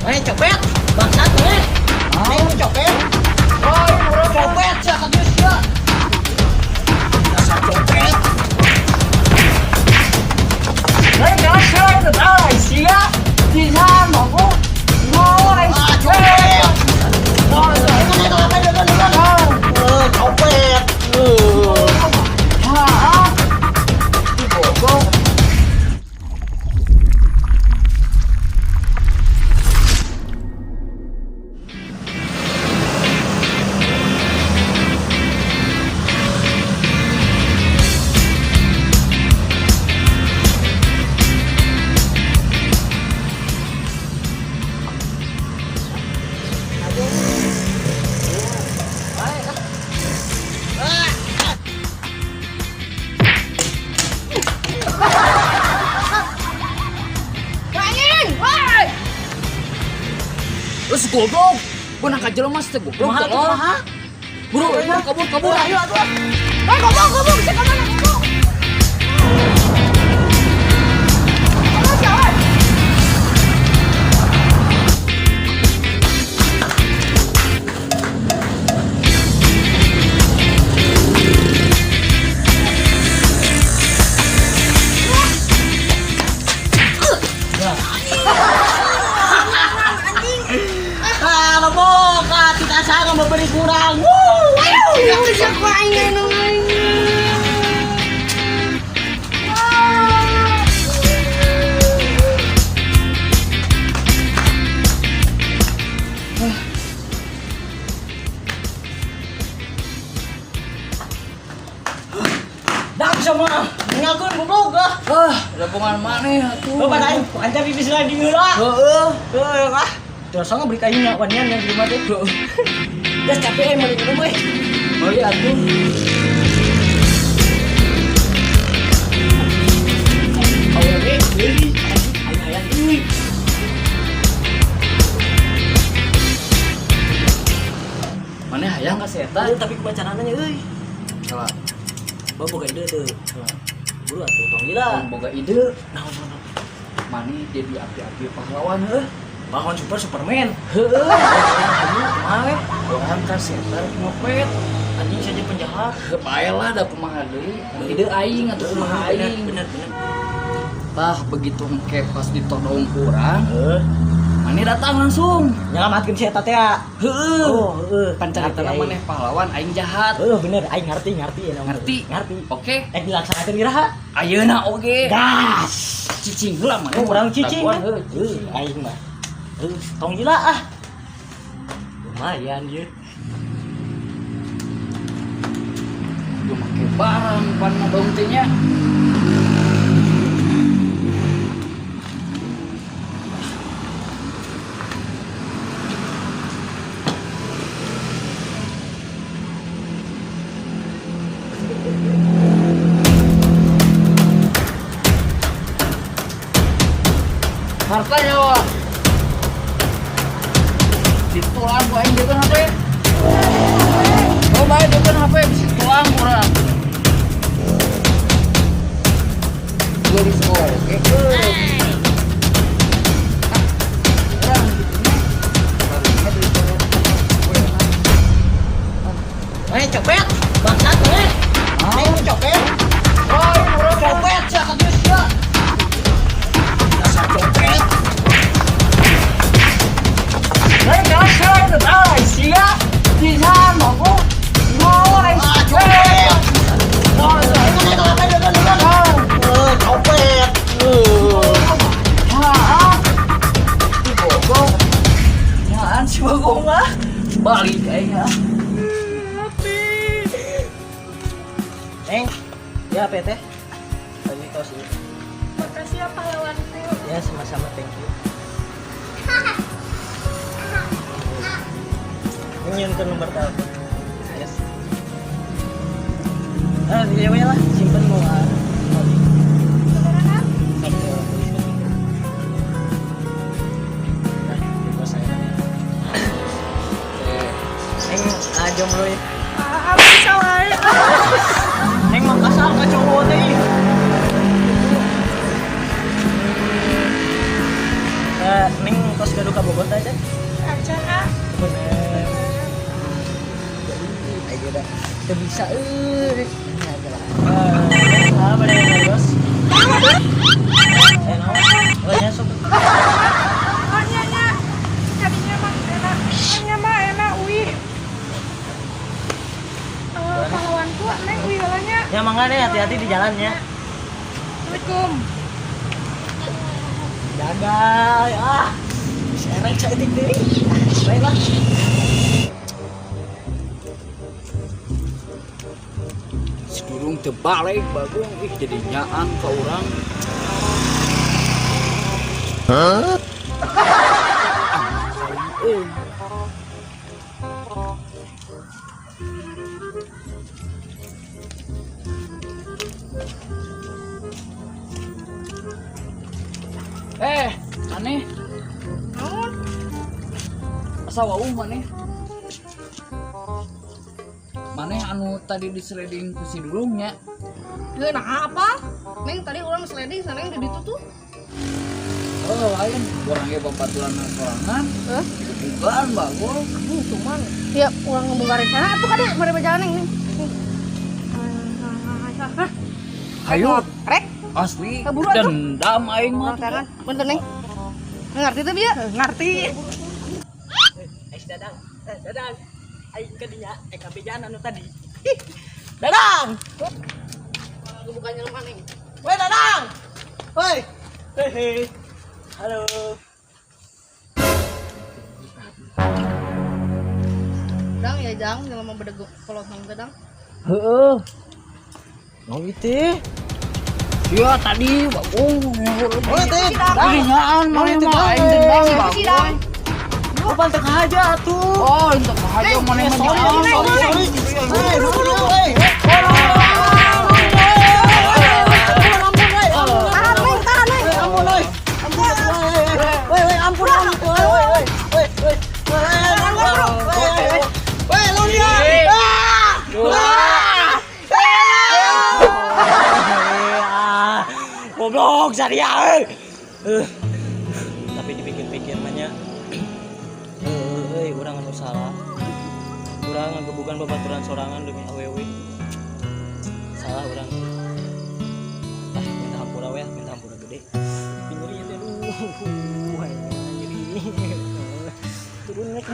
Copet, bangsat nih. Ini copet. Oh, murah copet, siapa dia sih? Dasar copet. Dasar itu sia di sana kok. Copet. Copet. Terus goblok, gua nak kajelma mas teh goblok. Buru, kabur. Ayo, aduh. Goblok, bisa kemana goblok? Jangan. Kita sangat memberi kurang. Ayo, bisa main Dah sama ngakuin goblok ah. Lapungan mana atuh? Lo pada ancar di sini lagi heula. Heeh. Terus sangat beri kayunya wanian yang di rumah teh. Dah capek meli di rumah. Mali atuh. Awewe beli ayah duit. Mana hayang ka setan? Tapi kebacaannya euy. Salah. Boga ide tuh. Buru atuh tong gila. Boga ide. Naon. Mani jadi api-api pahlawan heuh. Bahon Superman. Heueuh. Mah Orang ka setan ngopet. anjing saja penjahat. Bae lah da kumaha deui. Ide aing atuh kumaha aing. Bener. Tah begitu engke pas ditodong kurang, mani datang langsung. Nyelamatkeun si eta teh ya. Heueuh. Oh, heeh. Pancaritana maneh pahlawan aing jahat. Bener, aing ngerti ya. Ngerti? Oke. Dilaksanakeun iraha. Ayeuna oge. Gas. Cicing heula maneh. Urang cicing. Heuh. Aing mah. Tong gila ah. Lumayan ye. Gua make barang pan dong teh nya. Hartanya wah. Ditulang gua aing dekeun HP. Oh, bae dekeun HP ditulang urang. Gua di sekolah, oke. Copet. Bangsat nih. Ini copet. Oh, murah copet siapa dia sih? Dasar copet. Dasar itu sia di sana kok. Copet. Copet. Nyaan si Bagong mah balik kayaknya. Neng, ya PT. Tadi tos ini. Makasih ya pahlawanku. Ya sama-sama, thank you. Nyun ke nomor telepon. Yes. Ya lah, simpen mau Sebenarnya Neng, jomblo ya. bisa wae. Neng Makassar ka cowok teh. Neng kos gaduh ka Bogor teh. Aja ah. Bener. Ayo dah. Teu bisa euy. Apa deh bos? Oh ya sok. Oh nya. Kadinya mah enak. Nya mah enak wih. Pahlawanku neng wih galanya. Ya mangga deh hati-hati di jalannya. Assalamualaikum. Jaga ah. Serek saya diri. Baiklah. Sedurung terbalik bagong jadi nyaan ke orang. Hah? Aneh. Naon? Asa wau maneh. Maneh anu tadi diseleding ku si Durungnya. Heuh nah apa? Neng tadi orang sliding sana yang di ditu tuh. Oh lain, orang ge babaturan sorangan. Bukan bagong. Cuman ya orang ngomong rencana atuh kada mari berjalan neng. Hayu, Rek, asli Kaburu atuh. dendam aing mah. orang bener neng. Ngerti tuh dia? Ngerti. Dadang. Dadang. Aing ka dinya kabejan anu tadi. Dadang. Aku bukannya lemah neng. Woi Dadang. Woi. Hehe. Halo. Dang ya jang lama bedeguk kalau nang gedang. Heeh. Mau itu. Iya tadi bagong. Oh teh. Tadi nyaan maneh mah aing dendam bagong. Kapan teh aja tuh. Oh, untuk aja maneh mah nyaan. Goblok Zaria tapi dipikir-pikir nanya urang anu salah. Urang ngagebugan babaturan sorangan demi awewe. Salah urang. Minta hampura we, minta hampura gede. Nyeri teh duh. Nyeri. Turun naik